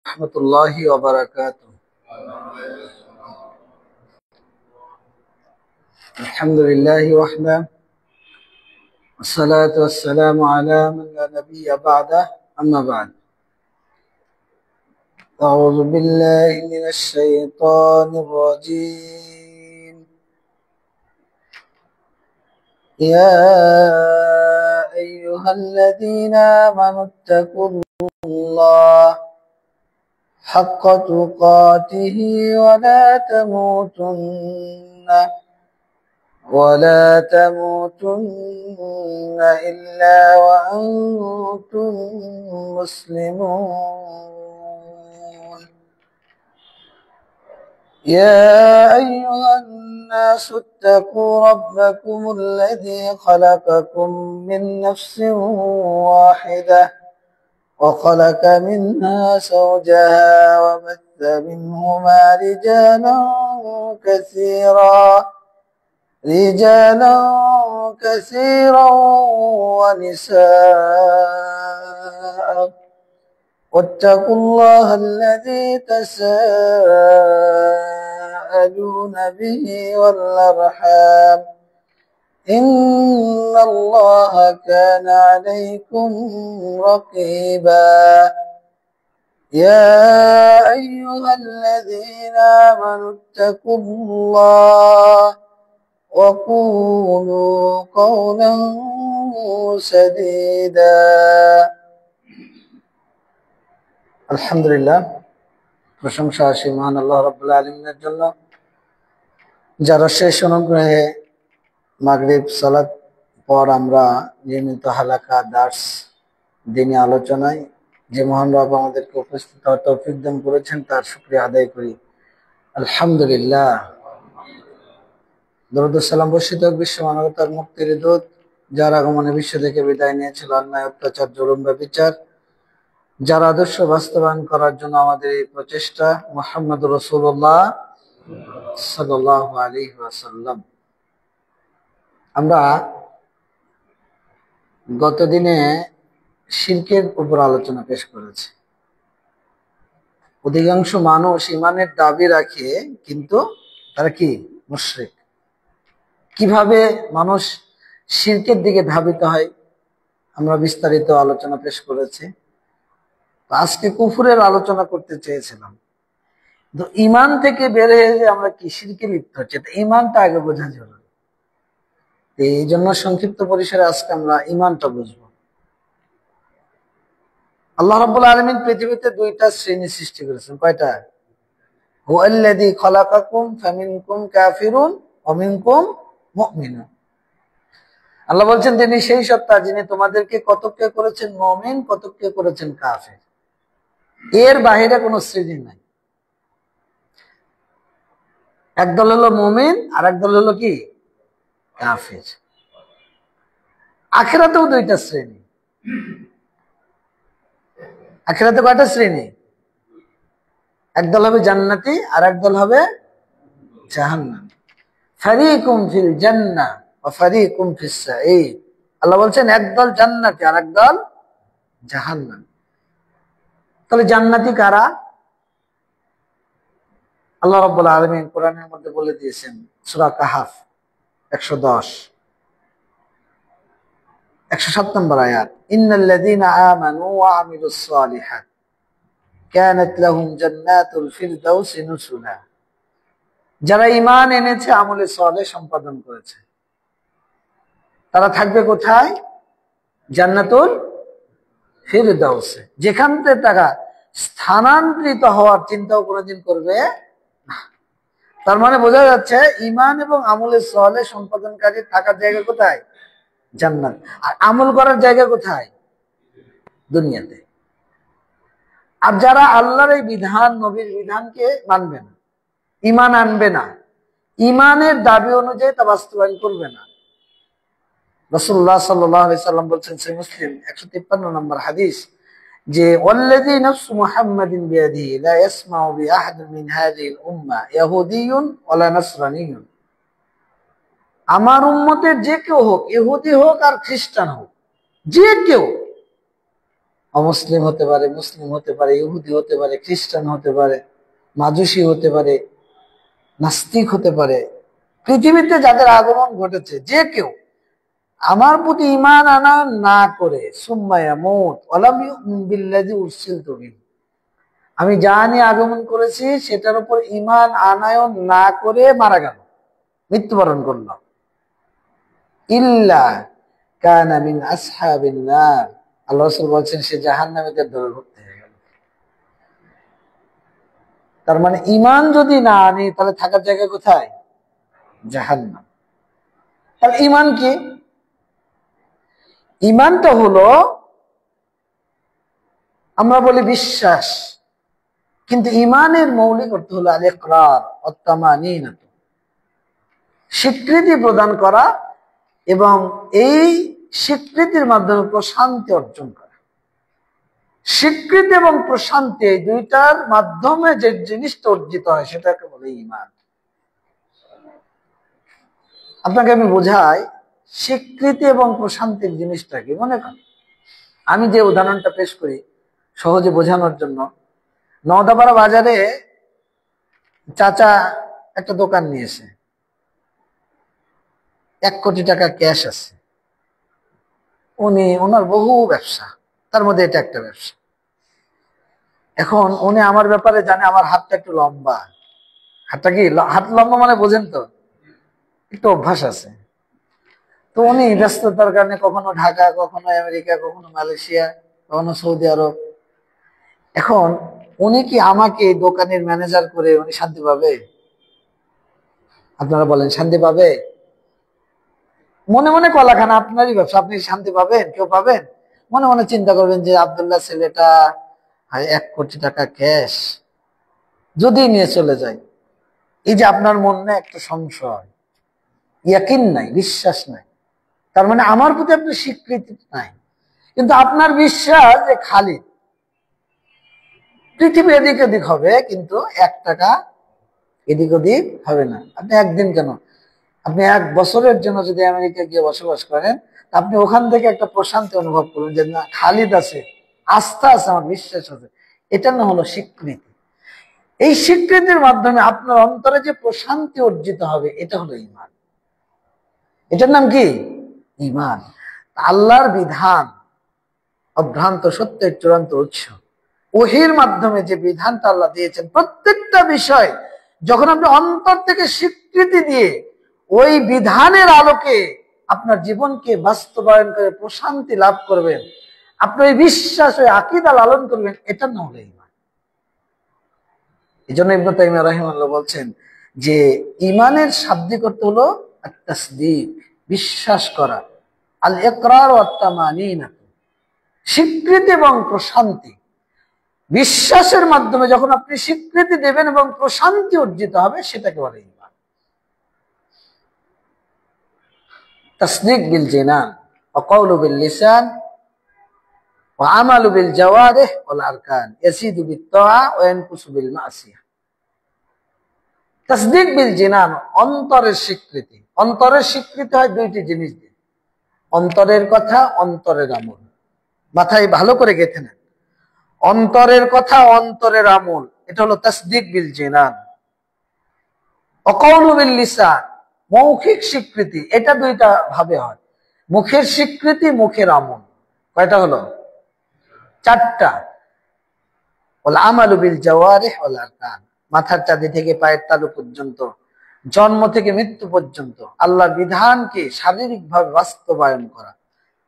রহমতুল্লাহি ওয়া বারাকাতুহু। আলহামদুলিল্লাহি ওয়াহদা ওয়াসসালাতু ওয়াসসালামু আলা মান লা নাবিয়্যা বা'দা আম্মা বা'দ। আউযু বিল্লাহি মিনাশ শাইতানির রাজীম। ইয়া আইয়ুহাল্লাযীনা আমানুত্তাকুল্লাহ حق تقاته ولا تموتن إلا وأنتم مسلمون. يا أيها الناس اتقوا ربكم الذي خلقكم من نفس واحدة وخلق منها زوجها وبث منهما رجالا كثيرا ونساء واتقوا الله الذي تساءلون به والأرحام إن الله كان عليكم رقيبا. يا أيها الذين آمنوا اتقوا الله وقولوا قولا سديدا. আলহামদুলিল্লাহ, প্রশংসা আসে মহান আল্লাহ রাব্বুল আলামিনের জন্য, যারা শেষ অনুগ্রহে মাগরিব সালাত পর আমরা নিয়মিত হালাকা দার্স দিনী আলোচনায় যে মহান রব আমাদেরকে উপস্থিত হওয়ার তৌফিক দান করেছেন, তার শুকরিয়া আদায় করি। আলহামদুলিল্লাহ। দরুদ ও সালাম বর্ষিত হোক বিশ্ব মানবতার মুক্তির দূত, যার আগমনে বিশ্ব থেকে বিদায় নিয়েছিল অন্যায়, অত্যাচার, জুলুম, ব্যভিচার, যার আদর্শ বাস্তবায়ন করার জন্য আমাদের এই প্রচেষ্টা। মুহাম্মদুর রাসূলুল্লাহ সাল্লাল্লাহু আলাইহি ওয়াসাল্লাম। আমরা গত দিনে শিরকের উপর আলোচনা পেশ করেছি। অধিকাংশ মানুষ ইমানের দাবি রাখে, কিন্তু তারা কি মুশরিক। কিভাবে মানুষ শিরকের দিকে ধাবিত হয় আমরা বিস্তারিত আলোচনা পেশ করেছি। আজকে কুফরের আলোচনা করতে চেয়েছিলাম। তো ইমান থেকে বের হয়ে যে আমরা কি শিরকে লিপ্ত হচ্ছে, ইমানটা আগে বোঝা জরুরি। এই জন্য সংক্ষিপ্ত পরিসরে আজকে আমরা ইমানটা বুঝবো। আল্লাহ রাব্বুল আলামিন পৃথিবীতে দুইটা শ্রেণী সৃষ্টি করেছেন। কয়টা? হুয়াল্লাযী খালাকাকুম ফামিনকুম কাফিরুন ওয়া মিনকুম মুমিনুন। আল্লাহ বলছেন তিনি সেই সত্তা যিনি তোমাদেরকে কতককে করেছেন মুমিন, কতককে করেছেন কাফির। এর বাইরে কোনো শ্রেণী নাই। একদল হলো মুমিন আর একদল হলো কি কাফির। আখিরাতেও দুইটা শ্রেণী। আখিরাতে কয়টা শ্রেণী? একদল হবে জান্নাতি আর একদল হবে জাহান্নামী। ফারিকুম ফিল জান্নাহ ওয়া ফারিকুম ফিস সাঈর। আল্লাহ বলছেন একদল জান্নাতি আর একদল জাহান্নামী। তাহলে জান্নাতি কারা? আল্লাহ রাব্বুল আলামিন কোরআনের মধ্যে বলে দিয়েছেন, সূরা কাহাফ 110 107 নম্বর আয়াত, ইন্নাল্লাযীনা আমানু ওয়া আমিলুস সালিহাত কানাত লাহুম জান্নাতুল ফিরদাউসি নুজুলা। যারা ঈমান এনেছে, আমলে সালেহ সম্পাদন করেছে, তারা থাকবে কোথায়? জান্নাতুল ফিরদাউসে, যেখান থেকে তারা স্থানান্তরিত হওয়ার চিন্তাও কোনোদিন করবে না। তার মানে বোঝা যাচ্ছে ঈমান এবং আমলে সালেহ সম্পাদনকারী থাকার জায়গা কোথায়? জান্নাত। আর আমল করার জায়গা কোথায়? দুনিয়াতে। আর যারা আল্লাহর এই বিধান, নবীর বিধানকে মানবে না, ঈমান আনবে না, ঈমানের দাবি অনুযায়ী তা বাস্তবায়ন করবে না। রাসূলুল্লাহ সাল্লাল্লাহু আলাইহি সাল্লাম বলছেন, সহিহ মুসলিম 153 নম্বর হাদিস, যে ওয়াল্লাযী নাফসু মুহাম্মাদিন বিয়াদিহি লা ইয়াসমাউ বিআহাদিন মিন হাযিহিল উম্মাহ ইয়াহুদিয়্যুন ওয়ালা নাসরানিয়্যুন। আমার উম্মতের যে কেউ হোক, ইহুদি হোক আর খ্রিস্টান হোক, যে কেউ, অমুসলিম হতে পারে, মুসলিম হতে পারে, ইহুদি হতে পারে, খ্রিস্টান হতে পারে, মাজুসী হতে পারে, নাস্তিক হতে পারে, পৃথিবীতে যাদের আগমন ঘটেছে যে কেউ আমার প্রতি ঈমান আনা না করে সুম্মা ইয়ামুত ওয়ালাম ইউমিন বিল্লাযী উরসিলতু বিহি, আমি যা নিয়ে আগমন করেছি সেটার উপর ঈমান আনায়ন না করে মারা গেল, মৃত্যুবরণ করল, ইল্লা কানা মিন আসহাবিন নার, আল্লাহ রাসূল বলছেন সে জাহান্নামীদের দলভুক্ত হয়ে গেল। তার মানে ঈমান যদি না আনি তাহলে থাকার জায়গা কোথায়? জাহান্নাম। তাহলে ঈমান কি? ঈমানটা হলো আমরা বলি বিশ্বাস, কিন্তু ঈমানের মৌলিক অর্থ হলো আল ইকরার ওয়াত তামানিনা, স্বীকৃতি প্রদান করা এবং এই স্বীকৃতির মাধ্যমে প্রশান্তি অর্জন করা। স্বীকৃতি এবং প্রশান্তি এই দুইটার মাধ্যমে যে জিনিসটা অর্জিত হয় সেটাকে বলে ঈমান। আপনাকে আমি বোঝাই স্বীকৃতি এবং প্রশান্তির জিনিসটা কি। মনে করেন আমি যে উদাহরণটা পেশ করি সহজে বোঝানোর জন্য, নওদাপাড়া বাজারে চাচা একটা দোকান নিয়েছে, 1 কোটি টাকা ক্যাশ আছে, ওনার বহু ব্যবসা, তার মধ্যে এটা একটা ব্যবসা। এখন উনি আমার ব্যাপারে জানে আমার হাতটা একটু লম্বা। হাতটা কি হাত লম্বা মানে বোঝেন তো, একটু অভ্যাস আছে। তো উনি ব্যস্ততার কারণে কখনো ঢাকা, কখনো আমেরিকা, কখনো মালয়েশিয়া, কখনো সৌদি আরব। এখন উনি কি আমাকে দোকানের ম্যানেজার করে উনি শান্তি পাবে? আপনারা বলেন শান্তি পাবে? মনে মনে কলাখানা আপনারই ব্যবসা, আপনি শান্তি পাবেন? কেউ পাবেন? মনে মনে চিন্তা করবেন যে আব্দুল্লাহ ছেলেটা 1 কোটি টাকা ক্যাশ যদি নিয়ে চলে যায়, এই যে আপনার মনে একটা সংশয়, ইয়াকিন নাই, বিশ্বাস নাই, তার মানে আমার প্রতি আপনার স্বীকৃতি নাই। কিন্তু আপনার বিশ্বাস যে খালি পৃথিবী এদিক ওদিক হবে কিন্তু 1 টাকা এদিক ওদিক হবে না। আপনি একদিন কেন, আপনি 1 বছরের জন্য যদি আমেরিকা গিয়ে বসবাস করেন, আপনি ওখান থেকে একটা প্রশান্তি অনুভব করবেন যে না, খালিদ আছে, আস্থা আছে, আমার বিশ্বাস আছে। এটা না হলো স্বীকৃতি। এই স্বীকৃতির মাধ্যমে আপনার অন্তরে যে প্রশান্তি অর্জিত হবে এটা হলো ঈমান। এটার নাম কি? ঈমান। আল্লাহর বিধান অভ্রান্ত সত্যের চূড়ান্ত উৎস, ওহীর মাধ্যমে যে বিধানটা আল্লাহ দিয়েছেন প্রত্যেকটা বিষয় যখন আপনি অন্তর থেকে স্বীকৃতি দিয়ে ওই বিধানের আলোকে আপনার জীবনকে বাস্তবায়ন করে প্রশান্তি লাভ করবেন, আপনি ওই বিশ্বাস, ওই আকীদা লালন করবেন, এটার নাম হলো ঈমান। এই জন্য ইবনে তাইমিয়া রাহিমাহুল্লাহ বলছেন যে ঈমানের শাব্দিক অর্থ হলো আত-তাসদীক, বিশ্বাস করা, আল ইকরার ওয়াত তামানিনা, স্বীকৃতি এবং প্রশান্তি। বিশ্বাসের মাধ্যমে যখন আপনি স্বীকৃতি দেবেন এবং প্রশান্তি অর্জিত হবে সেটাকে বলে ঈমান। তাসদীক বিল জিনান ওয়া কওলু বিল লিসান ওয়া আমালু বিল জাওয়ারিহ ওয়াল আরকান ইয়াসিদু বিত তাআ ওয়া ইয়ানকুসু বিল মাসিয়াহ। তাসদীক বিল জিনান, অন্তরের স্বীকৃতি। অন্তরের স্বীকৃতি হয় 2টি জিনিস দিয়ে, অন্তরের কথা, অন্তরের আমল। মাথায় ভালো করে গেঁথে নেন, অন্তরের কথা, অন্তরের আমল, এটা হলো তাসদীক বিল জিনান। ওয়া কওলু বিল লিসান, মৌখিক স্বীকৃতি। এটা 2টা ভাবে হয়, মুখের স্বীকৃতি, মুখের আমল। কয়টা হলো? 4টা। ওয়াল আমালু বিল জাওয়ারিহ ওয়াল আরকান, মাথার চাঁদি থেকে পায়ের তালু পর্যন্ত, জন্ম থেকে মৃত্যু পর্যন্ত আল্লাহর বিধানকে শারীরিকভাবে বাস্তবায়ন করা,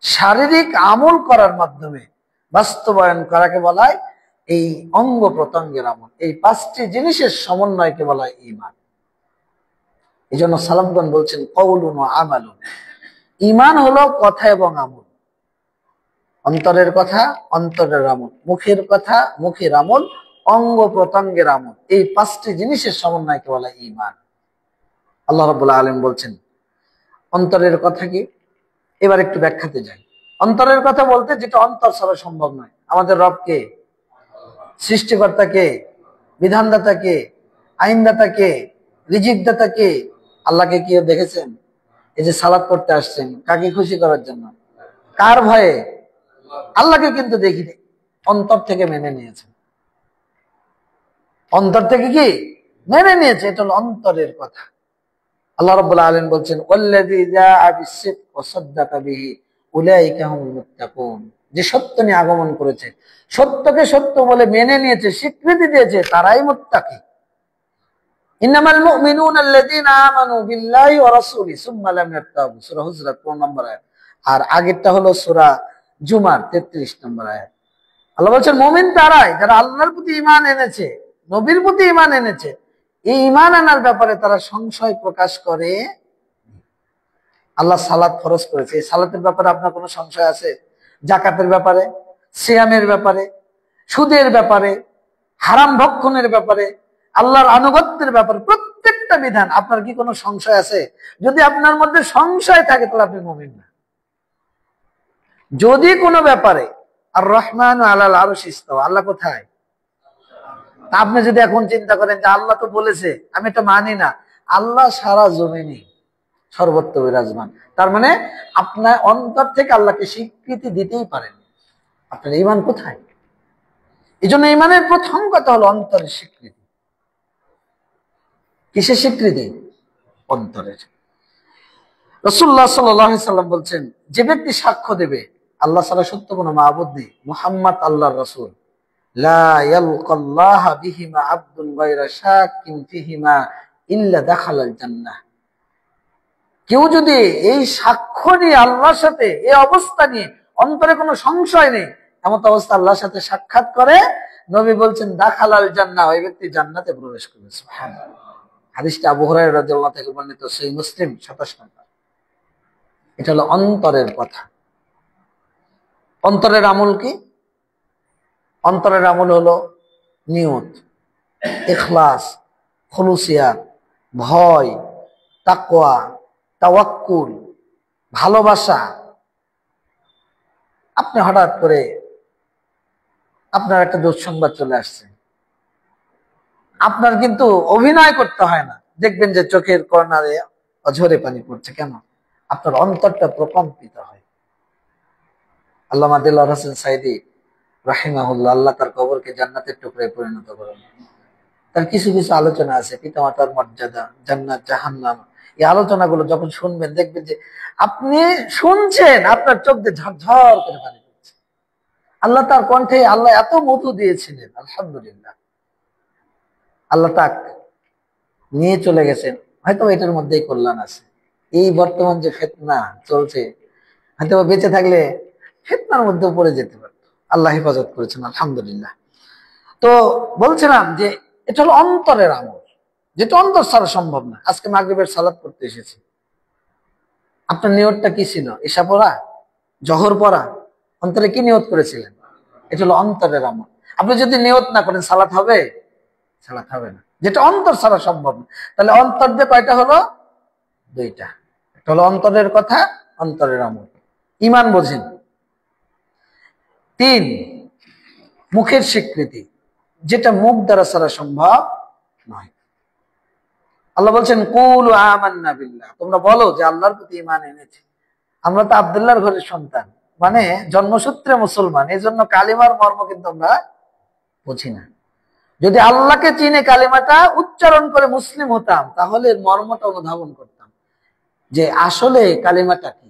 শারীরিক আমল করার মাধ্যমে বাস্তবায়ন করাকে বলা হয় এই অঙ্গ প্রত্যঙ্গের আমল। এই 5টি জিনিসের সমন্বয়কে বলা হয় ঈমান। এই জন্য সালামগণ বলছেন কওলুন ওয়া আমালুন, ঈমান হলো কথা এবং আমল। অন্তরের কথা, অন্তরের আমল, মুখের কথা, মুখের আমল, অঙ্গ প্রত্যঙ্গের আমল, এই 5টি জিনিসের সমন্বয়কে বলা হয় ঈমান। আল্লাহ রাব্বুল আলামিন বলছেন অন্তরের কথা কি, এবার একটু ব্যাখ্যাতে যাই। অন্তরের কথা বলতে যেটা অন্তর ছাড়া সম্ভব নয়। আমাদের রব কে? সৃষ্টিকর্তা কে? বিধানদাতা কে? আইনদাতা কে? রিজিকদাতা কে? আল্লাহকে কি দেখেছেন? এই যে সালাত করতে আসছেন, কাকে খুশি করার জন্য? কার ভয়ে? আল্লাহকে কিন্তু দেখিনি। অন্তর থেকে মেনে নিয়েছেন, অন্তর থেকে কি মেনে নিয়েছে, এটা হলো অন্তরের কথা। আল্লাহ রাব্বুল আলামিন বলছেন ওয়াল্লাযী জাআ বিস-সিদকি ওয়া সাদ্দাকা বিহি উলাইকা হুমুল মুত্তাকুন, যে সত্য নিয়ে আগমন করেছে, সত্যকে সত্য বলে মেনে নিয়েছে, স্বীকৃতি দিয়েছে, তারাই মুত্তাকি। ইন্নামাল মুমিনুনা আল্লাযীনা আমানু বিল্লাহি ওয়া রাসূলিহি সুম্মা লাম ইয়ারতাবু, সূরা হুজরাত 15 নম্বর আয়াত। আর আগেরটা হলো সূরা জুমার 33 নম্বর আয়াত। আল্লাহ বলছেন মুমিন তারাই যারা আল্লাহর প্রতি ঈমান এনেছে, নবীর প্রতি ঈমান এনেছে, এই ঈমান আনার ব্যাপারে তারা সংশয় প্রকাশ করে। আল্লাহ সালাত ফরজ করেছে, এই সালাতের ব্যাপারে আপনার কোনো সংশয় আছে? যাকাতের ব্যাপারে, সিয়ামের ব্যাপারে, সুদের ব্যাপারে, হারাম ভক্ষণের ব্যাপারে, আল্লাহর আনুগত্যের ব্যাপারে, প্রত্যেকটা বিধান আপনার কি কোনো সংশয় আছে? যদি আপনার মধ্যে সংশয় থাকে তাহলে আপনি মুমিন না। যদি কোনো ব্যাপারে আর রহমান আলাল আরশ ইস্তাওয়া, আল্লাহ কোথায়, আপনি যদি এখন চিন্তা করেন যে আল্লাহ তো বলেছে, আমি এটা মানি না, আল্লাহ সারা জমিনে সর্বত্র বিরাজমান, তার মানে আপনার অন্তর থেকে আল্লাহকে স্বীকৃতি দিতেই পারেন। আপনার ঈমান কোথায়? এই জন্য ঈমানের প্রথম কথা হলো অন্তরের স্বীকৃতি। কিসের স্বীকৃতি? অন্তরের। রাসূলুল্লাহ সাল্লাল্লাহু আলাইহি সাল্লাম বলছেন, যে ব্যক্তি সাক্ষ্য দেবে আল্লাহ ছাড়া সত্য কোনো মাবুদ নেই, মুহাম্মদ আল্লাহর রাসূল, লা ইয়ালকাল্লাহ বিহিমা আবদুন গায়রা শাকিন ফিহিমা ইল্লা দাখালাল জান্নাহ। কেউ যদি এই সাক্ষ্য নিয়ে আল্লাহর সাথে, এই অবস্থা নিয়ে অন্তরে কোনো সংশয় নেই, এমন অবস্থা আল্লাহর সাথে সাক্ষাৎ করে, নবী বলছেন দাখালাল জান্নাহ, ওই ব্যক্তি জান্নাতে প্রবেশ করবে। সুবহানাল্লাহ। হাদিসটা আবু হুরায়রা রাদিয়াল্লাহু থেকে বর্ণিত, সহিহ মুসলিম 27 নম্বর। এটা হলো অন্তরের কথা। অন্তরের আমল কি? অন্তরের আমল হলো নিয়ত, ইখলাস, খুলুসিয়াত, ভয়, তাকওয়া, তাওয়াক্কুল, ভালোবাসা। আপনি হঠাৎ করে আপনার একটা দুঃসংবাদ চলে আসছে, আপনার কিন্তু অভিনয় করতে হয় না, দেখবেন যে চোখের কর্নারে অঝরে পানি পড়ছে। কেন? আপনার অন্তরটা প্রকম্পিত হয়। আল্লামা দিলওয়ার হোসেন সাইদি রাহিমাহুল্লাহ, আল্লাহ তার কবরকে জান্নাতের টুকরায় পরিণত করেন। তার কিছু কিছু আলোচনা আছে, পিতামাতার মর্যাদা, জান্নাত, জাহান্নাম, এই আলোচনাগুলো যখন শুনবেন দেখবেন যে আপনি শুনছেন, আপনার চোখ দিয়ে ঝরঝর করে পানি পড়ছে। আল্লাহ তার কণ্ঠে আল্লাহ এত মধু দিয়েছিলেন, আলহামদুলিল্লাহ। আল্লাহ তাক নিয়ে চলে গেছেন, হয়তো এটার মধ্যেই কল্যাণ আছে। এই বর্তমান যে ফিতনা চলছে, হয়তো বেঁচে থাকলে ফিতনার মধ্যে পড়ে যেতে পারত। আল্লাহ হেফাজত করেছেন, আলহামদুলিল্লাহ। তো বলছিলাম যে এটা হলো অন্তরের আমল, যেটা অন্তর ছাড়া সম্ভব না। আজকে মাগরিবের সালাত পড়তে এসেছি, আপনার নিয়তটা কি ছিল? ঈশা পড়া, জোহর পড়া, অন্তরে কি নিয়ত করেছিলেন? এটা হলো অন্তরের আমল। আপনি যদি নিয়ত না করেন সালাত হবে? সালাত হবে না, যেটা অন্তর ছাড়া সম্ভব না। তাহলে অন্তর দিয়ে কয়টা হলো? দুইটা। একটা হলো অন্তরের কথা, অন্তরের আমল। ঈমান বোঝেন। 3, মুখের স্বীকৃতি, যেটা মুখ দ্বারা ছাড়া সম্ভব নয়। আল্লাহ বলছেন কুলু আমান্না বিল্লাহ, তোমরা বলো যে আল্লাহর প্রতি ঈমান এনেছি। আমরা তো আব্দুল্লাহর ঘরের সন্তান, মানে জন্মসূত্রে মুসলমান, এই জন্য কালিমার মর্ম কিন্তু আমরা বুঝি না। যদি আল্লাহকে চিনে কালিমাটা উচ্চারণ করে মুসলিম হতাম, তাহলে মর্মটা অনুধাবন করতাম যে আসলে কালিমাটা কি।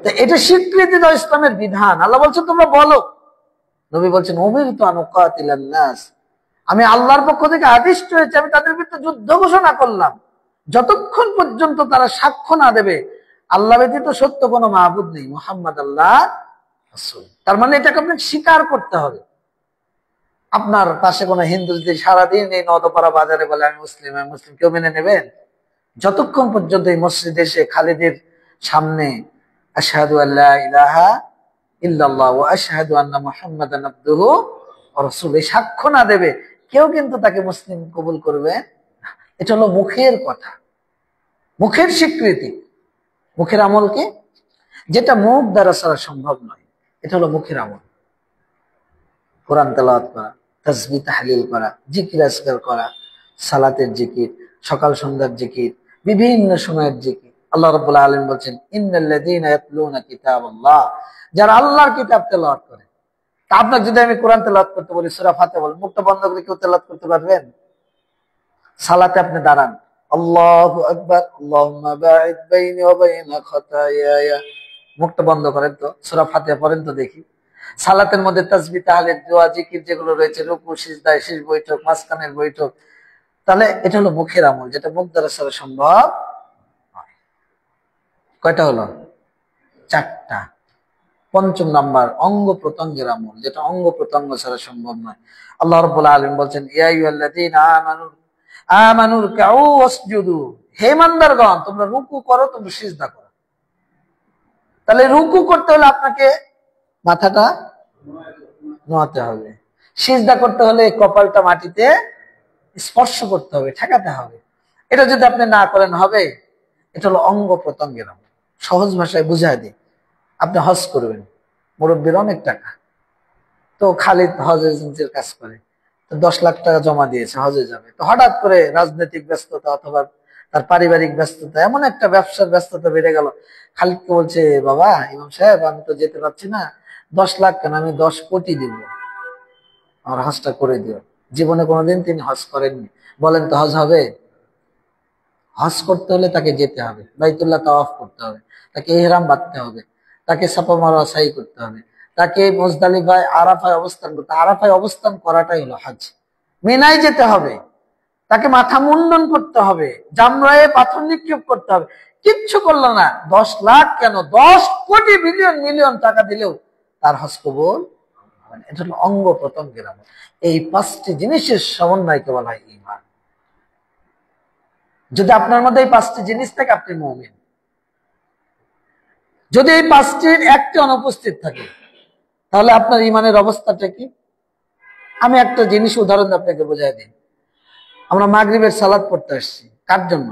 তো এটা স্বীকৃতি দাও ইসলামের বিধান। আল্লাহ বলছেন তোমরা বলো। নবী বলছেন উমিরতু আন উকাতিলান নাস, আমি আল্লাহর পক্ষ থেকে আদিষ্ট হয়েছি, আমি তাদের বিরুদ্ধে যুদ্ধ ঘোষণা করলাম যতক্ষণ পর্যন্ত তারা সাক্ষ্য না দেবে আল্লাহ ব্যতীত সত্য কোনো মাহবুদ নেই, মুহাম্মদ আল্লাহ রাসূল। তার মানে এটাকে আপনাকে স্বীকার করতে হবে। আপনার পাশে কোনো হিন্দু যদি সারাদিন এই নদপাড়া বাজারে বলে আমি মুসলিম, আমি মুসলিম, কেউ মেনে নেবেন? যতক্ষণ পর্যন্ত এই মসজিদে এসে খালিদের সামনে আশহাদু আল্লা ইলাহা ইল্লাল্লাহ ওয়া আশহাদু আন্না মুহাম্মাদান আবদুহু ওয়া রাসূলুহু এই সাক্ষ্য না দেবে, কেউ কিন্তু তাকে মুসলিম কবুল করবে না। এটা হলো মুখের কথা, মুখের স্বীকৃতি। মুখের আমল কি? যেটা মুখ দ্বারা ছাড়া সম্ভব নয়, এটা হলো মুখের আমল। কোরআন তেলাওয়াত করা, তাসবিহ তাহলিল করা, জিকির আজকার করা, সালাতের জিকির, সকাল সন্ধ্যার জিকির, বিভিন্ন সময়ের জিকির। আল্লাহ রাব্বুল আলামিন বলছেন ইন্নাল্লাযীনা ইয়াতলুনা কিতাবাল্লাহ, যারা আল্লাহর কিতাব তেলাওয়াত করে, তা আপনাকে যদি আমি কোরআন তেলাওয়াত করতে বলি, সূরা ফাতিহা বলেন, মুখটা বন্ধ করে কেউ তেলাওয়াত করতে পারবেন? সালাতে আপনি দাঁড়ান, আল্লাহু আকবার, আল্লাহুম্মা বা'id বাইনি ওয়া বাইনা খাতায়ায়া, মুখটা বন্ধ করেন তো, সূরা ফাতিহা পড়েন তো দেখি। সালাতের মধ্যে তাসবিহ, তাহলিল, দোয়া, জিকির যেগুলো রয়েছে, রুকু, সিজদা, শেষ বৈঠক, মাঝখানের বৈঠক, তাহলে এটা হলো মুখের আমল, যেটা মুখ দ্বারা সারা সম্ভব নয়। কয়টা হলো? 4টা। পঞ্চম নাম্বার অঙ্গ প্রত্যঙ্গের আমল, যেটা অঙ্গ প্রত্যঙ্গ ছাড়া সম্ভব নয়। আল্লাহ রাব্বুল আলামিন বলছেন, ইয়া আইয়ুহাল্লাযীনা আমানু রুকউ ওয়াসজুদু, হে ইমানদারগণ তোমরা রুকু করো, তোমরা সিজদা করো। তাহলে রুকু করতে হলে আপনাকে মাথাটা নোয়াতে হবে, সিজদা করতে হলে কপালটা মাটিতে স্পর্শ করতে হবে, ঠেকাতে হবে। এটা যদি আপনি না করেন হবে? এটা হলো অঙ্গ প্রত্যঙ্গের আমল। সহজ ভাষায় বুঝায় দিই, আপনি হজ করবেন, মুরব্বীর অনেক টাকা, তো খালিদ হজ এজেন্সির কাজ করে, তো 10 লাখ টাকা জমা দিয়েছে, হজে যাবে। তো হঠাৎ করে রাজনৈতিক ব্যস্ততা অথবা তার পারিবারিক ব্যস্ততা, এমন একটা ব্যবসার ব্যস্ততা বেড়ে গেল, খালিদকে বলছে, বাবা ইমাম সাহেব আমি তো যেতে পারছি না, 10 লাখ কেন, আমি 10 কোটি দিব, আমার হজটা করে দিও। জীবনে কোনোদিন তিনি হজ করেননি, বলেন তো হজ হবে? হজ করতে হলে তাকে যেতে হবে, বাইতুল্লাহ তাওয়াফ করতে হবে, তাকে ইহরাম বাঁধতে হবে, তাকে সাফা মারওয়া সাই করতে হবে, তাকে মুজদালিফায় আরাফায় অবস্থান করতে, আরাফায় অবস্থান করাটাই হলো হজ। মিনায় যেতে হবে, তাকে মাথা মুন্ডন করতে হবে, জামরায়ে পাথর নিক্ষেপ করতে হবে, কিচ্ছু করলো না, 10 লাখ কেন 10 কোটি বিলিয়ন মিলিয়ন টাকা দিলেও তার হজ কবুল হবে না। এটা হলো অঙ্গ প্রত্যঙ্গের আমল। এই 5টি জিনিসের সমন্বয়কে বলা হয় ঈমান। যদি আপনার মধ্যে এই 5টি জিনিস থাকে, আপনি মুমিন। যদি এই 5টির একটি অনুপস্থিত থাকে, তাহলে আপনার ঈমানের অবস্থাটা কি? আমি একটা জিনিস উদাহরণ আপনাকে বোঝাই দিই। আমরা মাগরিবের সালাত পড়তে আসছি, কার জন্য?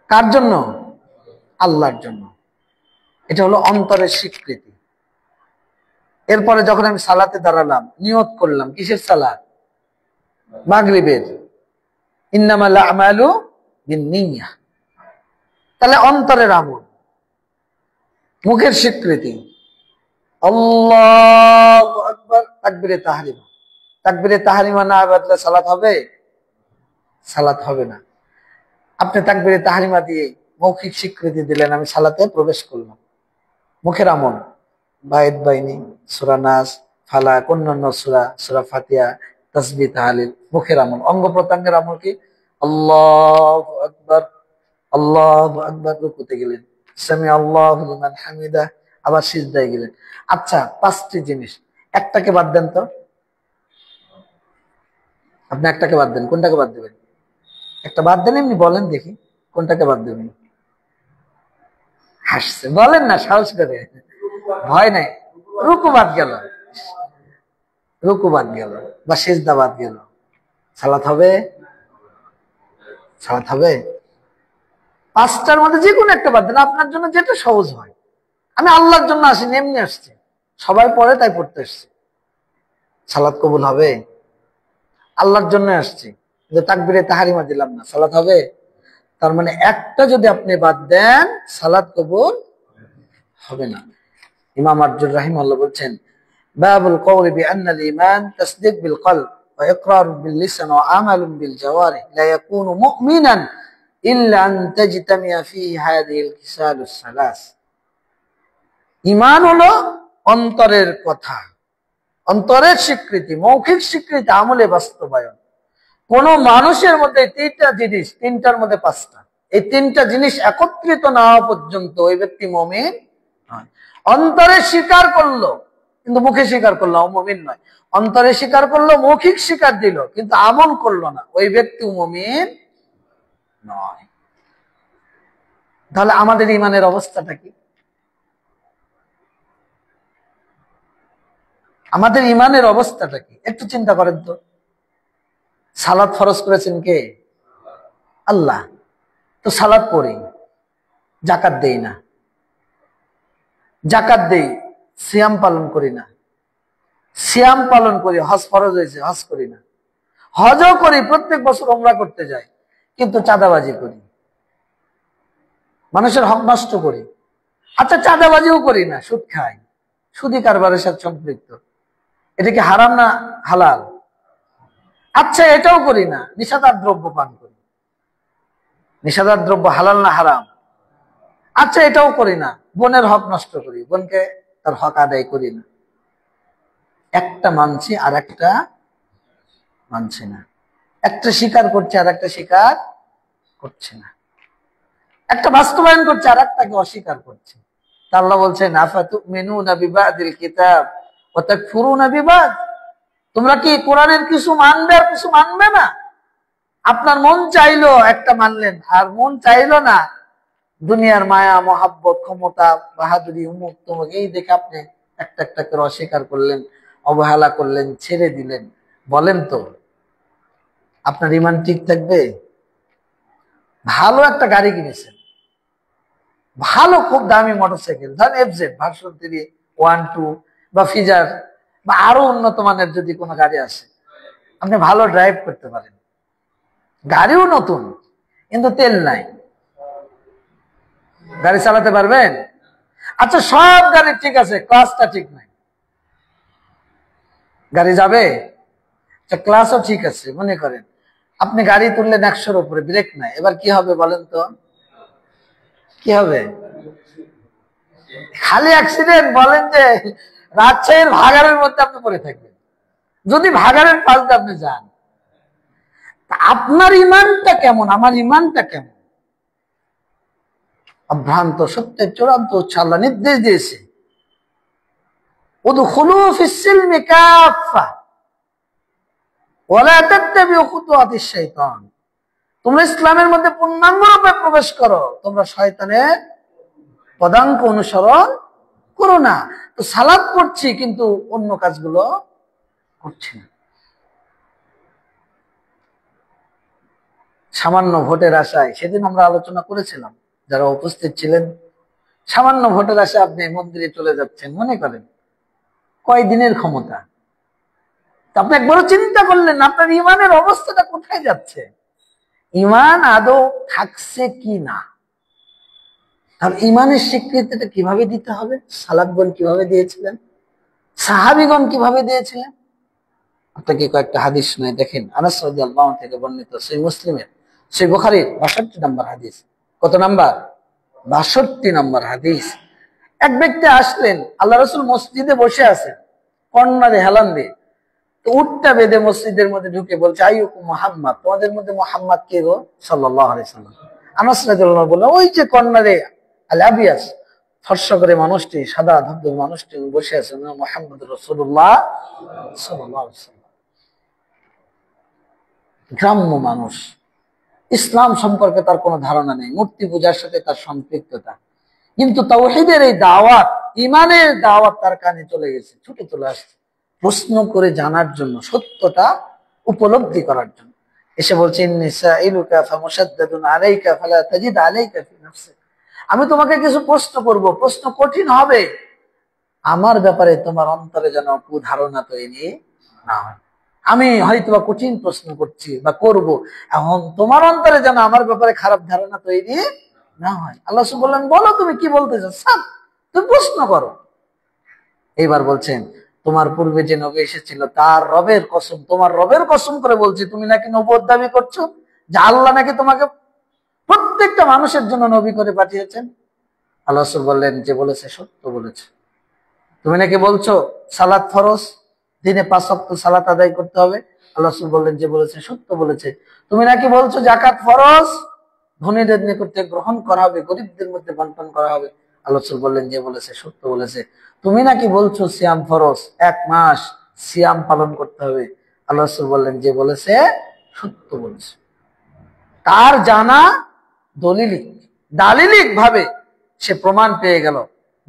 কার জন্য? আল্লাহর জন্য। এটা হলো অন্তরের স্বীকৃতি। এরপরে যখন আমি সালাতে দাঁড়ালাম, নিয়ত করলাম, কিসের সালাত? মাগরিবের। ইন্নামাল আমালু বিন্নিয়াহ। তাহলে অন্তরের আমল, মুখের স্বীকৃতি, আল্লাহু আকবার, তাকবীরে তাহরিমা। তাকবীরে তাহরিমা না বাদলে সালাত হবে? সালাত হবে না। আপনি তাকবীরে তাহরিমা দিয়ে মৌখিক স্বীকৃতি দিলেন, আমি সালাতে প্রবেশ করলাম। মুখের আমল, বায়েত বাইনি, সূরা নাস, ফালাক, অন্যান্য সূরা, সূরা ফাতিহা, তাসবিহ, তাহলিল, মুখের আমল। অঙ্গ প্রত্যঙ্গের আমল কি? আল্লাহু আকবার, আল্লাহু আকবার, রুকুতে গেলেন, সামি আল্লাহু লিমান হামিদা, আবার সিজদায় গেলেন। আচ্ছা, 5টি জিনিস, একটাকে বাদ দেন তো। আপনি একটাকে বাদ দেন, কোনটাকে বাদ দেবেন? একটা বাদ দেন, এমনি বলেন দেখি কোনটাকে বাদ দেবেন। হাসছে, বলেন না সাহস করে, ভয় নাই। রুকু বাদ গেল, রুকু বাদ গেল, বা সিজদা বাদ গেল, সালাত হবে? সালাত হবে? 5টার মধ্যে যে কোনো একটা বাদ দেন, আপনার জন্য যেটা সহজ হয়। আমি আল্লাহর জন্য আসিনি, এমনি আসছি, সবাই পড়ে তাই পড়তে আসছি, সালাত কবুল হবে? আল্লাহর জন্য আসছি, কিন্তু তাকবীরে তাহরিমা দিলাম না, সালাত হবে? তার মানে একটা যদি আপনি বাদ দেন, সালাত কবুল হবে না। ইমাম আরজুর রাহিমাহুল্লাহ বলছেন, বাবুল কওলি বিআন্নাল ঈমান তাসদীক বিল কলব ওয়া ইকরার বিল লিসান ওয়া আমালুন বিল জাওয়ারিহ লা ইয়াকুনু মুমিনান ইল্লা আন তাজতামিয়া ফিহি হাযিহিল খিসালুস সালাস। ঈমান হলো অন্তরের কথা, অন্তরের স্বীকৃতি, মৌখিক স্বীকৃতি, আমলে বাস্তবায়ন। কোন মানুষের মধ্যে 3টা জিনিস, 3টার মধ্যে 5টা, এই 3টা জিনিস একত্রিত না হওয়া পর্যন্ত ওই ব্যক্তি মুমিন নয়। অন্তরে স্বীকার করলো কিন্তু মুখে স্বীকার করলো, মুমিন নয়। অন্তরে স্বীকার করলো, মৌখিক স্বীকার দিল কিন্তু আমল করলো না, ওই ব্যক্তি মুমিন নয়। তাহলে আমাদের ঈমানের অবস্থাটা কি? আমাদের ঈমানের অবস্থাটা কি একটু চিন্তা করেন তো। সালাত ফরজ করেছেন কে? আল্লাহ। তো সালাত পড়ি, যাকাত দেই না, জাকাত দেই, সিয়াম পালন করি না, সিয়াম পালন করি, হজ ফরজ হয়েছে হজ করি না, হজও করি, প্রত্যেক বছর উমরা করতে যাই, কিন্তু চাঁদাবাজি করি, মানুষের হক নষ্ট করি। আচ্ছা চাঁদাবাজিও করি না, সুদ খাই, সুদী কারবারের সাথে সম্পৃক্ত। এটা কি হারাম না হালাল? আচ্ছা এটাও করি না, নিষেধার দ্রব্য পান করি। নিষেধার দ্রব্য হালাল না হারাম? আচ্ছা এটাও করি না, বোনের হক নষ্ট করি, বোনকে তার হক আদায় করি না। একটা মানছি আর একটা মানছি না, একটা স্বীকার করছে আর একটা স্বীকার করছে না, একটা বাস্তবায়ন করছে আর একটাকে অস্বীকার করছে। আল্লাহ বলছেন আফাতুমিনুনা বিবাদিল কিতাব ওয়া তাকফুরুনা বিবাদ, তোমরা কি কোরআনের কিছু মানবে আর কিছু মানবে না? আপনার মন চাইলো একটা মানলেন, আর মন চাইলো না দুনিয়ার মায়া মহাব্বত ক্ষমতা বাহাদুরি উমুক তমুক এই দেখে আপনি একটা একটা করে অস্বীকার করলেন, অবহেলা করলেন, ছেড়ে দিলেন। বলেন তো আপনার ইমান ঠিক থাকবে? ভালো একটা গাড়ি কিনেছেন, ভালো খুব দামি মোটরসাইকেল, ধরেন এফজেড ভার্সন 3, 1, 2 বা ফিজার বা আরো উন্নত মানের যদি কোনো গাড়ি আসে, আপনি ভালো ড্রাইভ করতে পারেন, গাড়িও নতুন কিন্তু তেল নাই, গাড়ি চালাতে পারবেন? আচ্ছা সব গাড়ি ঠিক আছে, ক্লাসটা ঠিক নাই, গাড়ি যাবে? আচ্ছা ক্লাসও ঠিক আছে, মনে করেন আপনি গাড়ি তুললেন 100-র উপরে, ব্রেক নাই, এবার কি হবে বলেন তো? কি হবে? খালি অ্যাক্সিডেন্ট। বলেন যে রাজশাহীর ভাগাড়ের মধ্যে আপনি পড়ে থাকবেন, যদি ভাগাড়ের পাশ দিয়ে আপনি যান। আপনার ইমানটা কেমন, আমার ইমানটা কেমন? অভ্রান্ত সত্যের চূড়ান্ত উৎস। আল্লাহ নির্দেশ দিয়েছে উদখুলু ফিস সিলমি কাফা ওয়া লা তাত্তাবিউ খুতুওয়াতিশ শাইতান, তোমরা ইসলামের মধ্যে পূর্ণাঙ্গরূপে প্রবেশ করো, তোমরা শয়তানের পদাঙ্ক অনুসরণ করো না। তো সালাত পড়ছি কিন্তু অন্য কাজগুলো করছি না। সামান্য ভোটের আশায়, সেদিন আমরা আলোচনা করেছিলাম যারা উপস্থিত ছিলেন, সামান্য ভোটের আশায় আপনি মন্দিরে চলে যাচ্ছেন, মনে করেন কয় দিনের ক্ষমতা? আপনি একবারও চিন্তা করলেন আপনার ইমানের অবস্থাটা কোথায় যাচ্ছে, ইমান আদৌ থাকছে কি না? আর ইমানের স্বীকৃতিটা কিভাবে দিতে হবে? সালাফগণ কিভাবে দিয়েছিলেন, সাহাবীগণ কিভাবে দিয়েছিলেন? আপনাকে কয়েকটা হাদিস শোনাই, দেখেন। আনাস রাদিয়াল্লাহু আনহু থেকে বর্ণিত, সহিহ মুসলিমের, সহিহ বুখারীর 62 নম্বর হাদিস। কত নাম্বার? 62 নম্বর হাদিস। এক ব্যক্তি আসলেন, আল্লাহ রাসূল মসজিদে বসে আছেন, কর্নারে হেলান দিয়ে, তো উটটা বেঁধে মসজিদের মধ্যে ঢুকে বলছে আইয়ুকুম মুহাম্মদ, তোমাদের মধ্যে মুহাম্মদ কে গো? সাল্লাল্লাহু আলাইহি সাল্লাম। আনাস রাদিয়াল্লাহু আনহু বললেন, ওই যে কর্নারে আল আবিয়াস, ফর্সা করে মানুষটি, সাদা ধবধবে মানুষটি বসে আছেন, মুহাম্মদুর রাসূলুল্লাহ সাল্লাল্লাহু আলাইহি সাল্লাম। গ্রাম্য মানুষ, ইসলাম সম্পর্কে তার কোনো ধারণা নেই, মূর্তি পূজার সাথে তার সম্পৃক্ততা, কিন্তু তাওহীদের এই দাওয়াত, ইমানের দাওয়াত তার কানে চলে গেছে, ছুটে চলে আসছে প্রশ্ন করে জানার জন্য, সত্যটা উপলব্ধি করার জন্য। এসে বলছে ইন্নী সাইলুকা ফামুশাদ্দাদুন আলাইকা ফালা তাজিদ আলাইকা ফি নাফসিক, আমি তোমাকে কিছু প্রশ্ন করব, প্রশ্ন কঠিন হবে, আমার ব্যাপারে তোমার অন্তরে যেন কুধারণা তৈরি না হয়। আমি হয়তো বা কঠিন প্রশ্ন করছি বা করব, এখন তোমার অন্তরে যেন আমার ব্যাপারে খারাপ ধারণা তৈরি না হয়। আল্লাহ সুবহানাহু বললেন, বলো তুমি কি বলতে চাচ্ছ, তুমি প্রশ্ন করো। এইবার বলছেন, তোমার পূর্বে যে নবী এসেছিল তার রবের কসম, তোমার রবের কসম করে বলছি, তুমি নাকি নবুয়ত দাবি করছো, যে আল্লাহ নাকি তোমাকে প্রত্যেকটা মানুষের জন্য নবী করে পাঠিয়েছেন। আল্লাহ রাসূল বললেন, যে বলেছে সত্য বলেছে। তুমি নাকি বলছো সালাত ফরজ, দিনে 5 ওয়াক্ত সালাত আদায় করতে হবে। আল্লাহ রাসূল বললেন, যে বলেছে সত্য বলেছে। তুমি নাকি বলছো যাকাত ফরজ, ধনীদের নিকট থেকে গ্রহণ করা হবে, গরিবদের মধ্যে বন্টন করা হবে। আল্লাহ রাসূল বললেন, যে বলেছে সত্য বলেছে। তুমি নাকি বলছো সিয়াম ফরজ, 1 মাস সিয়াম পালন করতে হবে। আল্লাহ রাসূল বললেন, যে বলেছে সত্য বলেছে। তার জানা দালিলিক ভাবে সে প্রমাণ পেয়ে গেল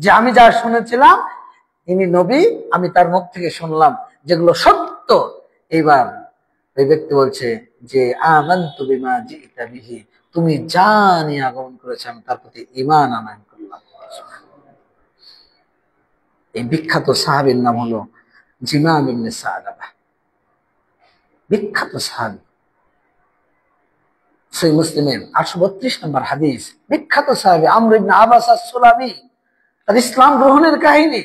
যে আমি যা শুনেছিলাম ইনি নবী, আমি তার মুখ থেকে শুনলাম যেগুলো সত্য। এইবার ওই ব্যক্তি বলছে যে আমানতু বিমা জিতা বিহি, তুমি যা নিয়ে আগমন করেছো আমি তার প্রতি ঈমান আনয়ন করলাম। এই বিখ্যাত সাহাবীর নাম হলো জিমাম ইবনে সালাবা, বিখ্যাত সাহাবী, সহিহ মুসলিমের 832 নম্বর হাদিস। বিখ্যাত সাহাবী আমর ইবনে আবাস আস-সুলামি, তার ইসলাম গ্রহণের কাহিনী,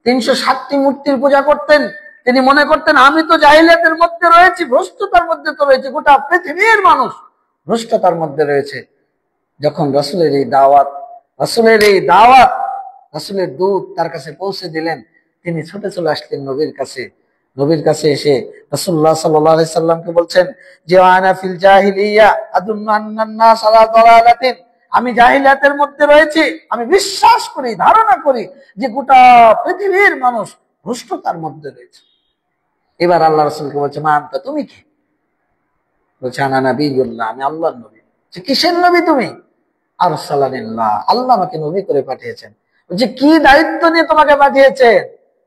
360টি মূর্তির পূজা করতেন। তিনি মনে করতেন আমি তো জাহিলিয়াতের মধ্যে রয়েছি, ভ্রষ্টতার মধ্যে তো রয়েছে, গোটা পৃথিবীর মানুষ ভ্রষ্টতার মধ্যে রয়েছে। যখন রাসূলের এই দাওয়াত, রাসূলের দূত তার কাছে পৌঁছে দিলেন, তিনি ছুটে চলে আসলেন নবীর কাছে। নবীর কাছে এসে রাসূলুল্লাহ সাল্লাল্লাহু আলাইহি সাল্লামকে বলছেন যে আনা ফিল জাহিলিয়া আদুন্নু আন্নান নাস আলা দালালাতিন, আমি জাহিলিয়াতের মধ্যে রয়েছি, আমি বিশ্বাস করি, ধারণা করি যে গোটা পৃথিবীর মানুষ ভ্রষ্টতার মধ্যে রয়েছে। এবার আল্লাহ রাসূলকে বলছে মা আনতা, তুমি কি? বলছে আনা নবিয়ুল্লাহ, আমি আল্লাহর নবী। যে কিসের নবী তুমি? আরসালানিল্লাহ, আল্লাহ আমাকে নবী করে পাঠিয়েছেন। বলছে কি দায়িত্ব নিয়ে তোমাকে পাঠিয়েছেন?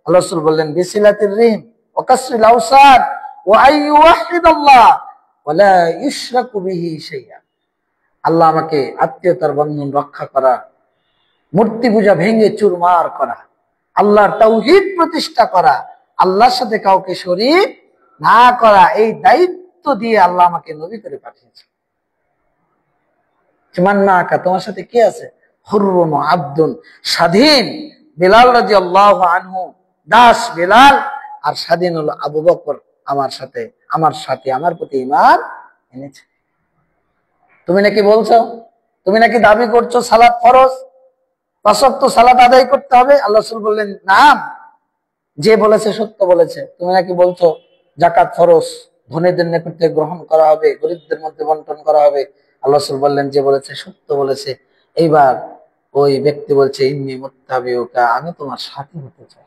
আল্লাহ রাসূল বললেন বিসিলাতির রিহিম ওয়া কাসরিল আওসাদ ওয়া আইয়ুহিদাল্লাহ ওয়া লা ইউশরাকু বিহি শাইআ। আল্লাহ আমাকে আত্মীয়তার বন্ধন রক্ষা করা, মূর্তি পূজা ভেঙে চুরমার করা, আল্লাহর তাওহীদ প্রতিষ্ঠা করা, আল্লাহর সাথে কাউকে শরীক না করা, এই দায়িত্ব দিয়ে আল্লাহ আমাকে নবী করে পাঠিয়েছে। মান্নাকা, তোমার সাথে কে আছে? হুররুন আব্দুন, স্বাধীন বিলাল রাদিয়াল্লাহু আনহু, দাস বিলাল, আর স্বাধীন হলো আবু বকর আমার সাথে আমার প্রতি ঈমান এনেছে। তুমি নাকি বলছো, তুমি নাকি দাবি করছো সালাত ফরজ, 5 ওয়াক্ত সালাত আদায় করতে হবে। আল্লাহ রাসূল বললেন নাম, যে বলেছে সত্য বলেছে। তুমি নাকি বলছো যাকাত ফরজ, ধনীদের নিকট থেকে গ্রহণ করা হবে, গরিবদের মধ্যে বন্টন করা হবে। আল্লাহ রাসূল বললেন যে বলেছে সত্য বলেছে। এইবার ওই ব্যক্তি বলছে ইন্নী মুত্তাবিউকা, আমি তোমার সাথী হতে চাই।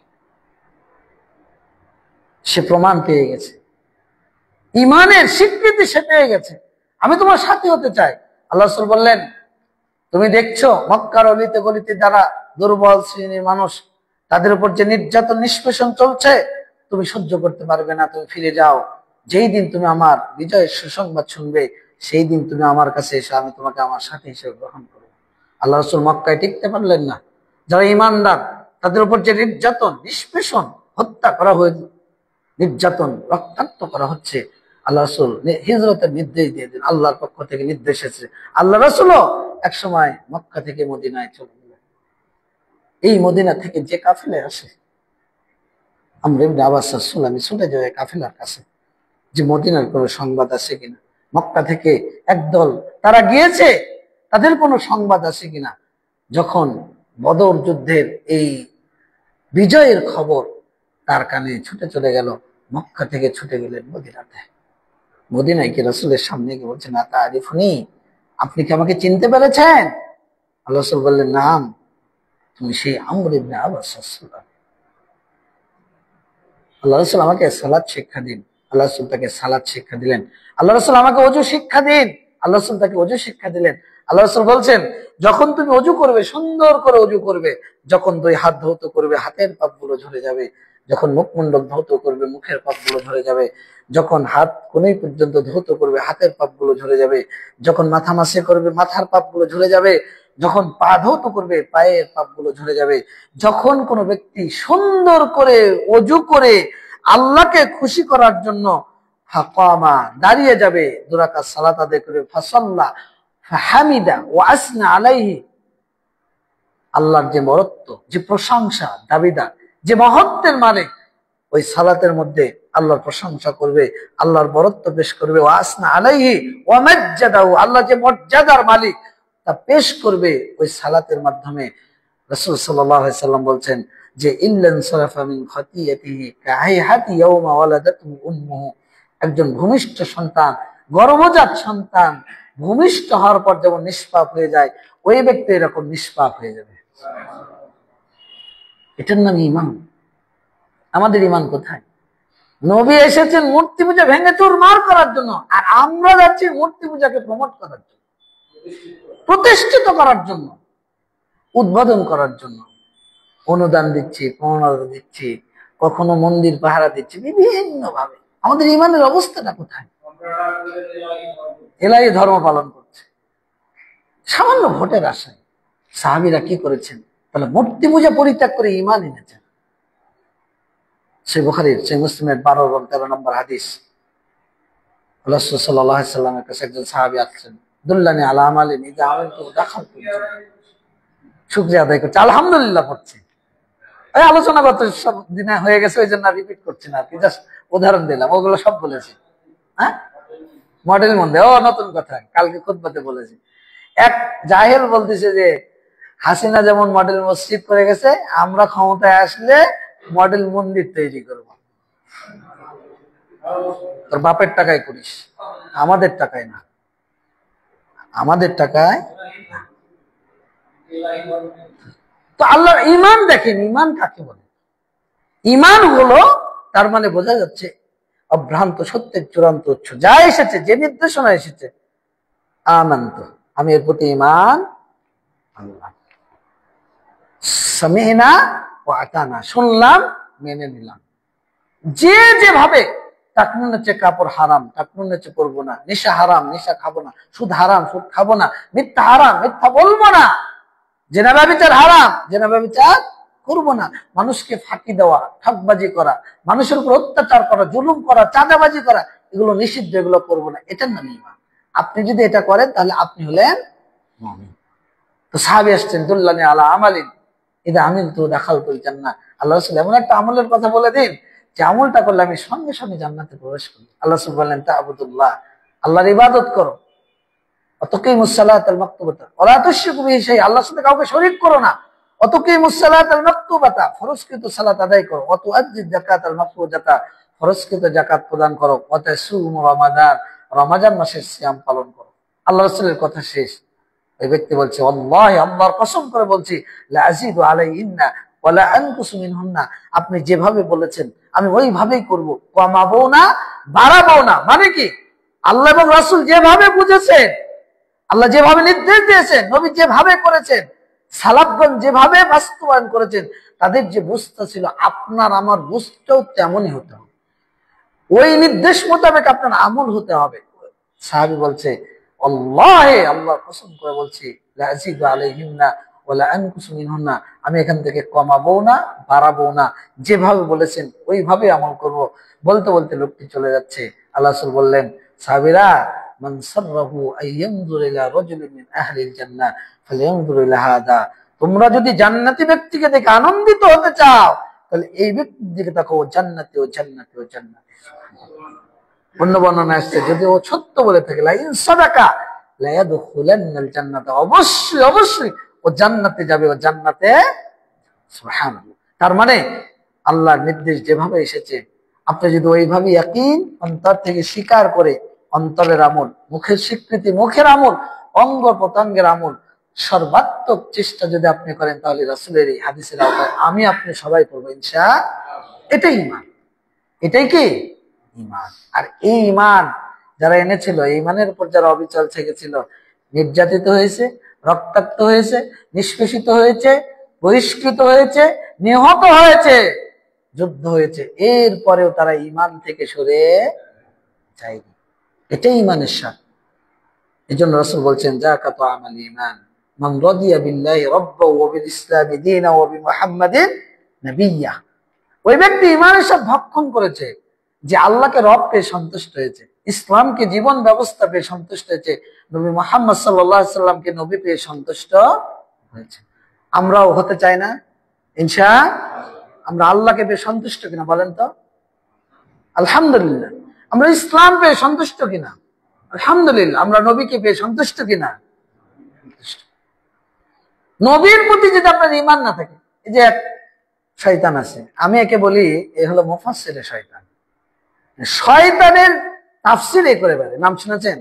সে প্রমাণ পেয়ে গেছে, ঈমানের স্বীকৃতি সে পেয়ে গেছে, আমি তোমার সাথী হতে চাই। আল্লাহ রাসূল বললেন তুমি দেখছো মক্কার অলিতে গলিতে যারা দুর্বল শ্রেণীর মানুষ, তাদের উপর যে নির্যাতন নিষ্পেষণ চলছে, তুমি সহ্য করতে পারবে না, তুমি ফিরে যাও। যেই দিন তুমি আমার বিজয়ের সুসংবাদ শুনবে, সেই দিন তুমি আমার কাছে এসে আমি তোমাকে আমার সাথী হিসেবে গ্রহণ করবো। আল্লাহ রাসূল মক্কায় টিকতে পারলেন না। যারা ঈমানদার, তাদের উপর যে নির্যাতন নিষ্পেষণ, হত্যা করা হয়েছে, নির্যাতন রক্তাক্ত করা হচ্ছে, আল্লাহ রাসূল হিজরতের নির্দেশ দিয়ে দিন, আল্লাহর পক্ষ থেকে নির্দেশ এসেছে। আল্লাহ রাসূলও এক সময় মক্কা থেকে মদিনায় চলে গেলেন। এই মদিনা থেকে যে কাফেলা আসে, আমর ইবনে আব্বাস সুলামি ছুটে যায় কাফেলার কাছে যে মদিনার কোনো সংবাদ আছে কিনা, মক্কা থেকে একদল তারা গিয়েছে, তাদের কোনো সংবাদ আছে কিনা। যখন বদর যুদ্ধের এই বিজয়ের খবর তার কানে ছুটে চলে গেল, মক্কা থেকে ছুটে গেলেন মদিনাতে। মদিনায় কি রাসূলের সামনে গিয়ে বলছেন না তারিফুনি, আপনি কি আমাকে চিনতে পেরেছেন? আল্লাহ রাসূল বললেন নাম, তুমি সেই আমর ইবনে আব্বাস সুলামি। আল্লাহ রাসূল আমাকে সালাত শিক্ষা দিন। আল্লাহ রাসূল তাকে সালাত শিক্ষা দিলেন। আল্লাহ রাসূল আমাকে ওযু শিক্ষা দিন। আল্লাহ রাসূল তাকে ওযু শিক্ষা দিলেন। আল্লাহ রাসূল বলছেন যখন তুমি ওযু করবে, সুন্দর করে ওযু করবে, যখন 2 হাত ধৌত করবে, হাতের পাপগুলো ঝরে যাবে, যখন মুখমণ্ডল ধৌত করবে, মুখের পাপগুলো ঝরে যাবে, যখন হাত কোণেই পর্যন্ত ধৌত করবে, হাতের পাপগুলো ঝরে যাবে, যখন মাথা মাসে করবে, মাথার পাপগুলো ঝরে যাবে, যখন পা ধৌত করবে, পায়ের পাপগুলো ঝরে যাবে। যখন কোনো ব্যক্তি সুন্দর করে ওযু করে আল্লাহকে খুশি করার জন্য ফাকামা দাঁড়িয়ে যাবে, 2 রাকাত সালাত আদায় করে, ফাসাল্লা ফাহামিদা ওয়া আসনা আলাইহি, আল্লাহর যে মহত্ব, যে প্রশংসা দাবিদার, যে মহত্বের মালিক, ওই সালাতের মধ্যে আল্লাহর প্রশংসা করবে, আল্লাহর বরত্ব পেশ করবে, ওয়া আসনা আলাইহি ওয়া মাজ্জাদাহু, আল্লাহ যে মর্যাদার মালিক তা পেশ করবে ওই সালাতের মাধ্যমে। রাসূল সাল্লাল্লাহু আলাইহি সাল্লাম বলছেন যে ইল্লান সারাফা মিন খাতিয়াতিহি কাহাইহাতি ইয়াওমা ওয়ালাদাতু উম্মুহু, একজন ভূমিষ্ঠ সন্তান, গর্ভজাত সন্তান ভূমিষ্ঠ হওয়ার পর যেমন নিষ্পাপ হয়ে যায়, ওই ব্যক্তি এরকম নিষ্পাপ হয়ে যাবে। এটার নাম ঈমান। আমাদের ঈমান কোথায়? নবী এসেছেন মূর্তি পূজা ভেঙে চুরমার করার জন্য, আর আমরা যাচ্ছি মূর্তি পূজাকে প্রমোট করার জন্য, প্রতিষ্ঠিত করার জন্য, উদ্বোধন করার জন্য। অনুদান দিচ্ছি, প্রণোদনা দিচ্ছি, কখনো মন্দির পাহারা দিচ্ছি, বিভিন্ন ভাবে। আমাদের ঈমানের অবস্থাটা কোথায়? এলাই ধর্ম পালন করছে সামান্য ভোটের আশায়। সাহাবীরা কি করেছেন? তাহলে মূর্তি পূজা পরিত্যাগ করে ঈমান এনেছেন। সহিহ বুখারীর, সহিহ মুসলিমের 12 এবং 13 নম্বর হাদিস, রাসূল সাল্লাল্লাহু আলাইহি সাল্লামের কাছে একজন সাহাবী আসলেন, দুল্লানি আলা আমালিন ইযা আমিলতু দাখালতু, শুকরিয়া আদায় করছে, আলহামদুলিল্লাহ পড়ছে, ওই আলোচনা গত সব দিনে হয়ে গেছে, ওই জন্য রিপিট করছি না আর কি, জাস্ট উদাহরণ দিলাম, ওগুলো সব বলেছি। হ্যাঁ, মডেল মধ্যে ও নতুন কথা কালকে খুতবাতে বলেছি। এক জাহেল বলতেছে যে হাসিনা যেমন মডেল মসজিদ করে গেছে, আমরা ক্ষমতায় আসলে মডেল মন্দির তৈরি করব। তোর বাপের টাকায় করিস, আমাদের টাকায় না, আমাদের টাকায়। তো আল্লাহর ঈমান দেখেন, ঈমান কাকে বলে? ঈমান হলো, তার মানে বোঝা যাচ্ছে অভ্রান্ত সত্যের চূড়ান্ত উৎস, যা এসেছে, যে নির্দেশনা এসেছে, আমানত, আমি এর প্রতি ঈমান আনলাম। সামি'না ওয়া আতানা, শুনলাম মেনে নিলাম। যে যেভাবে টাকনুন হচ্ছে কাপড় হারাম, টাকনুন হচ্ছে করবো না, নেশা হারাম, নেশা খাবো না, সুদ হারাম, সুদ খাবো না, মিথ্যা হারাম, মিথ্যা বলবো না, জেনা ব্যভিচার হারাম, জেনা ব্যভিচার করবো না, মানুষকে ফাঁকি দেওয়া, ঠকবাজি করা, মানুষের উপর অত্যাচার করা, জুলুম করা, চাঁদাবাজি করা, এগুলো নিষিদ্ধ, এগুলো করবো না, এটার নাম ঈমান। আপনি যদি এটা করেন তাহলে আপনি হলেন মুমিন। তো সাহাবী আসছেন, দুল্লানি আলা আমালিন ইদা আমিলতু দাখালতুল জান্নাহ। আল্লাহ রাসূল এমন একটা আমলের কথা বলে দিন যে আমলটা করলে আমি সঙ্গে সঙ্গে জান্নাতে প্রবেশ করি। আল্লাহ রাসূল বললেন তা'বুদুল্লাহ, আল্লাহর ইবাদত করো, অতকিমুস সালাতাল মাকতুবাতা ওয়ালা তুশরিকু বিহি শাইআ, আল্লাহর সাথে কাউকে শরীক করো না, অতকিমুস সালাতাল মাকতুবাতা, ফরজকৃত সালাত আদায় করো, ওয়াতুআদ্দিয যাকাতাল মাফরুজাতা, ফরজকৃত যাকাত প্রদান করো, ওয়াতাসুমু রমাদান, রমজান মাসের সিয়াম পালন করো। আল্লাহ রাসূলের কথা শেষ। ওই ব্যক্তি বলছে আল্লাহি, আল্লাহর কসম করে বলছি, লা আযীদু আলাইহিন্না ওয়া লা আনকুসু মিনহুন্না, আপনি যেভাবে বলেছেন আমি ওইভাবেই করব, কমাবো না বাড়াবো না। মানে কি, আল্লাহ এবং রাসূল যেভাবে বুঝেছেন, আল্লাহ যেভাবে নির্দেশ দিয়েছেন, নবী যেভাবে করেছেন, সালাফগণ যেভাবে বাস্তবায়ন করেছেন, তাদের যে বুঝটা ছিল আপনার আমার বুঝটাও তেমনই হতে হবে, ওই নির্দেশ মোতাবেক আপনার আমল হতে হবে। সাহাবী বলছে আল্লাহে, আল্লাহর কসম করে বলছি, লা আযীদু আলাইহিন্না ওয়া লা আনকুসু মিনহুন্না, আমি এখান থেকে কমাবো না বাড়াবো না, যেভাবে বলেছেন ওইভাবে আমল করব। বলতে বলতে লোকটি চলে যাচ্ছে। আল্লাহ রাসূল বললেন, সাহাবীরা, মান সাররাহু আইয়ানজুর ইলা রাজুলিন মিন আহলিল জান্নাহ ফালইয়ানজুর ইলা হাদা, তোমরা যদি জান্নাতি ব্যক্তিকে দেখে আনন্দিত হতে চাও তাহলে এই ব্যক্তির দিকে তাকাও, জান্নাতি ও জান্নাতি ও জান্নাতি। অন্য বর্ণনা আসছে, যদি ও সত্য বলে থাকে, লা ইন সাদাকা লা ইয়াদখুলান্নাল জান্নাতা, অবশ্যই অবশ্যই ও জান্নাতে যাবে, ও জান্নাতে। সুবহানাল্লাহ। তার মানে আল্লাহর নির্দেশ যেভাবে এসেছে, আপনি যদি ওইভাবে ইয়াকিন অন্তর থেকে স্বীকার করে, অন্তরের আমল, মুখের স্বীকৃতি, মুখের আমল, অঙ্গ প্রত্যঙ্গের আমল, সর্বাত্মক চেষ্টা যদি আপনি করেন, তাহলে রাসূলের এই হাদিসের আওতায় আমি আপনি সবাই পড়বো ইনশাআল্লাহ। এটাই ঈমান, এটাই কি ঈমান। আর এই ঈমান যারা এনেছিল, এই ঈমানের উপর যারা অবিচল থেকেছিল, নির্যাতিত হয়েছে, রক্তাক্ত হয়েছে, নিষ্পেষিত হয়েছে, বহিষ্কৃত হয়েছে, নিহত হয়েছে, যুদ্ধ হয়েছে, এরপরেও তারা ঈমান থেকে সরে যায়নি। এটাই ঈমানের স্বাদ। এই জন্য রাসূল বলছেন, যাকাতু আমাল ঈমান মান রাদিয়া বিল্লাহি রাব্বাও ওয়া বিল ইসলামি দীনা ওয়া বিমুহাম্মাদিন নাবিয়্যা। ওই ব্যক্তি ঈমানের স্বাদ ভক্ষণ করেছে যে আল্লাহকে রব পেয়ে সন্তুষ্ট হয়েছে, ইসলামকে জীবন ব্যবস্থা পেয়ে সন্তুষ্ট হয়েছে, নবী মুহাম্মদ সাল্লাল্লাহু আলাইহি সাল্লামকে নবী পেয়ে সন্তুষ্ট হয়েছে। আমরাও হতে চাই না ইনশাআল্লাহ? আমরা আল্লাহকে পেয়ে সন্তুষ্ট কিনা বলেন তো? আলহামদুলিল্লাহ। আমরা ইসলাম পেয়ে সন্তুষ্ট কিনা? আলহামদুলিল্লাহ। আমরা নবীকে পেয়ে সন্তুষ্ট কিনা? নবীর প্রতি যদি আপনার ঈমান না থাকে, এই যে এক শয়তান আছে, আমি একে বলি এ হলো মুফাসসিরে শয়তান, শয়তানের তাফসীর করে বেড়ে, নাম শুনেছেন?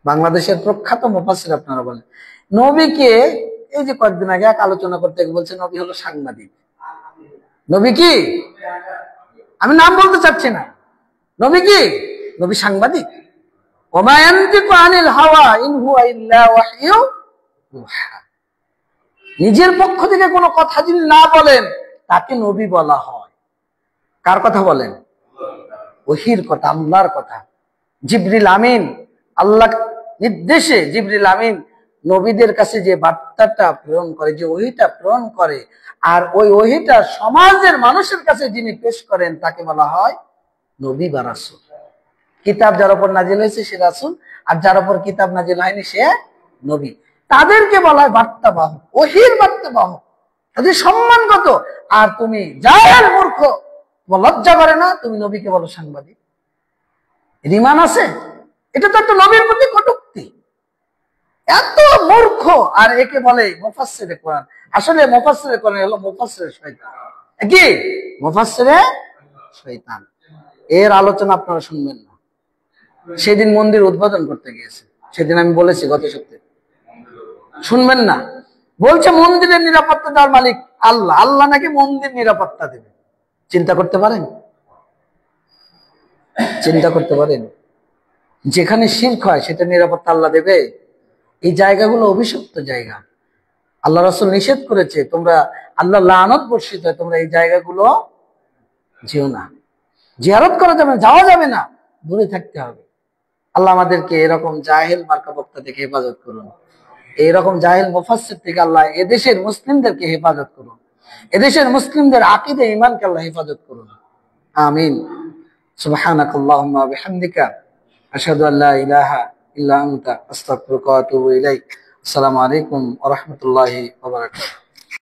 বাংলাদেশের প্রখ্যাত মুফাসসির আপনারা বলেন। নবীকে এই যে কয়েকদিন আগে এক আলোচনা করতে বলছে নবী হলো সাংবাদিক। নবী কি? আমি নাম বলতে চাচ্ছি না। নবী কি? নবী সাংবাদিক। ওমা ইয়ানতিকু আনিল হাওয়া ইন হুয়া ইল্লা ওয়াহয়ু ইউহা। নিজের পক্ষ থেকে কোনো কথা যদি না বলেন তাকে নবী বলা হয়। কার কথা বলেন? ওহীর কথা, আল্লাহর কথা। জিবরিল আমিন, আল্লাহ নির্দেশে জিবরিল আমিন নবীদের কাছে যে বার্তাটা প্রেরণ করে, যে ওহীটা প্রেরণ করে, আর ওই ওহীটা সমাজের মানুষের কাছে যিনি পেশ করেন তাকে বলা হয় নবী বা রাসূল। কিতাব যার উপর নাজিল হয়েছে সে রাসূল, আর যার উপর কিতাব নাজিল হয়নি সে নবী। তাদেরকে বলা হয় বার্তাবাহক, ওহীর বার্তাবাহক। তাদের সম্মান কত। আর তুমি জাহেল মূর্খ, তোমার লজ্জা করে না? তুমি নবীকে বলো সাংবাদিক, এর ঈমান আছে? এটা তো একটা নবীর প্রতি কটূক্তি। এত মূর্খ, আর একে বলে মুফাসসিরে কোরআন। আসলে মুফাসসিরে কোরআন হলো মুফাসসিরে শয়তান। কি মুফাসসিরে শয়তান? এর আলোচনা আপনারা শুনবেন না। সেদিন মন্দির উদ্বোধন করতে গিয়েছে, সেদিন আমি বলেছি গত সপ্তাহে, শুনবেন না। বলছে মন্দিরের নিরাপত্তা দেওয়ার মালিক আল্লাহ, আল্লাহ নাকি মন্দির নিরাপত্তা দেবে। চিন্তা করতে পারেন? চিন্তা করতে পারেন? যেখানে শিরক হয় সেটা নিরাপত্তা আল্লাহ দেবে? এই জায়গাগুলো অভিশপ্ত জায়গা। আল্লাহ রাসূল নিষেধ করেছে, তোমরা আল্লাহ লানত বর্ষিত হয়, তোমরা এই জায়গাগুলো যেও না, জিয়ারত করা যাবে না, যাওয়া যাবে না, দূরে থাকতে হবে। আল্লাহ আমাদেরকে এরকম জাহেল মার্কা বক্তা থেকে হেফাজত করুন। এইরকম জাহেল মুফাসসির থেকে আল্লাহ এদেশের মুসলিমদেরকে হেফাজত করুন। এদেশের মুসলিমদের আকীদা ঈমানকে আল্লাহ হেফাজত করুন। আমিন। সুবহানাকাল্লাহুম্মা ওয়া বিহামদিকা আশহাদু আল্লা ইলাহা ইল্লা আনতা আস্তাগফিরুকা ওয়া আতুবু ইলাইক। আসসালামু আলাইকুম ওয়া রাহমাতুল্লাহি ওয়া বারাকাতুহু।